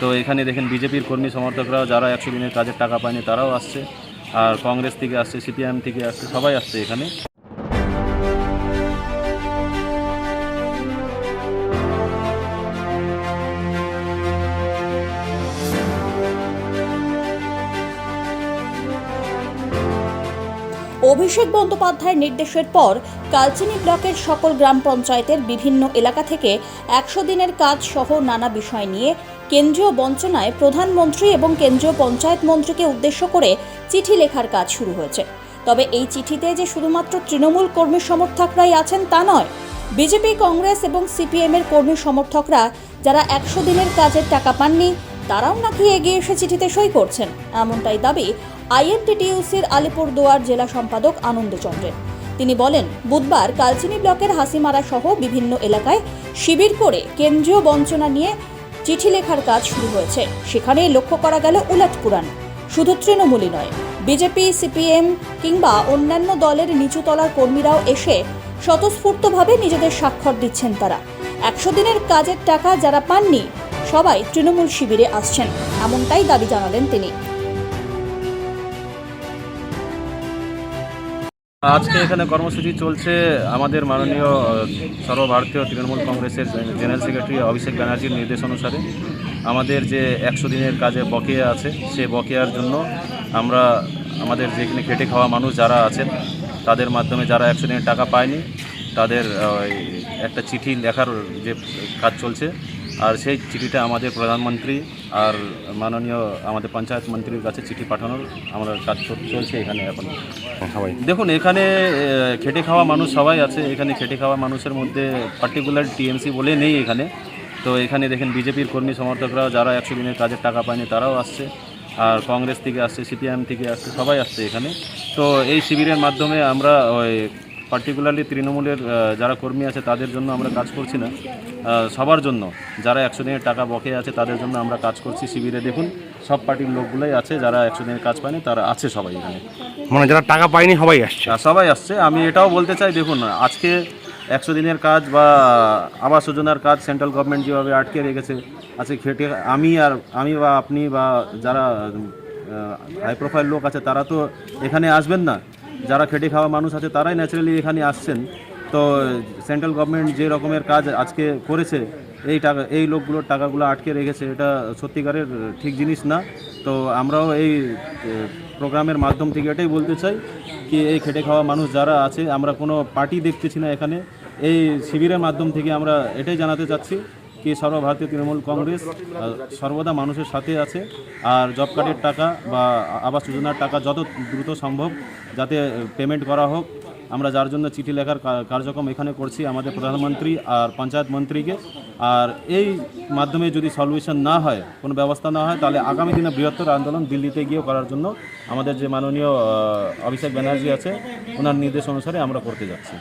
তো এখানে দেখেন বিজেপির কর্মী সমর্থকরাও যারা 100 দিনের কাজের টাকা পায়নি তারাও আসছে, আর কংগ্রেস থেকে আসছে, সিপিএম থেকে আসছে, সবাই আসছে এখানে। অভিষেক বন্দ্যোপাধ্যায়ের নির্দেশের পর কালচিনি ব্লকের সকল গ্রাম পঞ্চায়েতের বিভিন্ন এলাকা থেকে 100 দিনের কাজ সহ নানা বিষয় নিয়ে কেন্দ্রীয় বঞ্চনায় প্রধানমন্ত্রী এবং কেন্দ্রীয় পঞ্চায়েত মন্ত্রীকে উদ্দেশ্য করে চিঠি লেখার কাজ শুরু হয়েছে। তবে এই চিঠিতে যে শুধুমাত্র তৃণমূল কর্মী সমর্থকরাই আছেন তা নয়, বিজেপি, কংগ্রেস এবং সিপিএম এর কর্মী সমর্থকরা যারা 100 দিনের কাজের টাকা পাননি তারাও নাকি এগিয়ে এসে চিঠিতে সই করছেন, এমনটাই দাবি আইএনটিটিইউসির আলিপুরদুয়ার জেলা সম্পাদক আনন্দ চন্দ্রের। তিনি বলেন, বুধবার কালচিনি ব্লকের হাসিমারা সহ বিভিন্ন এলাকায় শিবির করে কেন্দ্রীয় বঞ্চনা নিয়ে চিঠি লেখার কাজ শুরু হয়েছে। সেখানে লক্ষ্য করা গেল উলটপুরাণ। শুধু তৃণমূলই নয়, বিজেপি, সিপিএম কিংবা অন্যান্য দলের নিচুতলার কর্মীরাও এসে স্বতঃস্ফূর্তভাবে নিজেদের স্বাক্ষর দিচ্ছেন। তারা 100 দিনের কাজের টাকা যারা পাননি সবাই তৃণমূল শিবিরে আসছেন, এমনটাই দাবি জানালেন তিনি। আজকে এখানে কর্মসূচি চলছে আমাদের মাননীয় সর্বভারতীয় তৃণমূল কংগ্রেসের জেনারেল সেক্রেটারি অভিষেক ব্যানার্জির নির্দেশ অনুসারে আমাদের যে 100 দিনের কাজে বকেয়া আছে, সে বকেয়ার জন্য আমরা আমাদের যেখানে খেটে খাওয়া মানুষ যারা আছেন তাদের মাধ্যমে যারা 100 দিনের টাকা পায়নি তাদের একটা চিঠি লেখার যে কাজ চলছে, আর সেই চিঠিটা আমাদের প্রধানমন্ত্রী আর মাননীয় আমাদের পঞ্চায়েত মন্ত্রীর কাছে চিঠি পাঠানোর আমরা কাজ চলছে এখানে এখন। সবাই দেখুন, এখানে খেটে খাওয়া মানুষ সবাই আছে। এখানে খেটে খাওয়া মানুষের মধ্যে পার্টিকুলার টিএমসি বলে নেই এখানে। তো এখানে দেখেন বিজেপির কর্মী সমর্থকরাও যারা 100 দিনের কাজের টাকা পায়নি তারাও আসছে, আর কংগ্রেস থেকে আসছে, সিপিএম থেকে আসছে, সবাই আসছে এখানে। তো এই শিবিরের মাধ্যমে আমরা পার্টিকুলারলি তৃণমূলের যারা কর্মী আছে তাদের জন্য আমরা কাজ করছি না, সবার জন্য যারা 100 দিনের টাকা বকেয়া আছে তাদের জন্য আমরা কাজ করছি শিবিরে। দেখুন, সব পার্টির লোকগুলোই আছে, যারা 100 দিনের কাজ পায়নি তারা আছে সবাই এখানে, মানে যারা টাকা পায়নি সবাই আসছে। সবাই আসছে। আমি এটাও বলতে চাই, দেখুন আজকে 100 দিনের কাজ বা আবাস যোজনার কাজ সেন্ট্রাল গভর্নমেন্ট যেভাবে আটকে রেখেছে, আজকে খেটে আমি বা আপনি বা যারা হাই প্রোফাইল লোক আছে তারা তো এখানে আসবেন না। যারা খেটে খাওয়া মানুষ আছে তারাই ন্যাচারালি এখানে আসছেন। তো সেন্ট্রাল গভর্নমেন্ট যে রকমের কাজ আজকে করেছে, এই লোকগুলোর টাকাগুলো আটকে রেখেছে, এটা সত্যিকারের ঠিক জিনিস না। তো আমরাও এই প্রোগ্রামের মাধ্যম থেকে এটাই বলতে চাই কি এই খেটে খাওয়া মানুষ যারা আছে, আমরা কোনো পার্টি দেখতেছি না এখানে। এই শিবিরের মাধ্যম থেকে আমরা এটাই জানাতে চাচ্ছি কি সর্বভারতীয় তৃণমূল কংগ্রেস সর্বদা মানুষের সাথে আছে, আর জব কার্ডের টাকা বা আবাস যোজনার টাকা যত দ্রুত সম্ভব যাতে পেমেন্ট করা হোক। আমরা যার জন্য চিঠি লেখার কার্যক্রম এখানে করছি আমাদের প্রধানমন্ত্রী আর পঞ্চায়েত মন্ত্রীকে। আর এই মাধ্যমে যদি সলিউশন না হয়, কোনো ব্যবস্থা না হয়, তাহলে আগামী দিনে বৃহত্তর আন্দোলন দিল্লিতে গিয়েও করার জন্য আমাদের যে মাননীয় অভিষেক ব্যানার্জি আছে ওনার নির্দেশ অনুসারে আমরা করতে যাচ্ছি।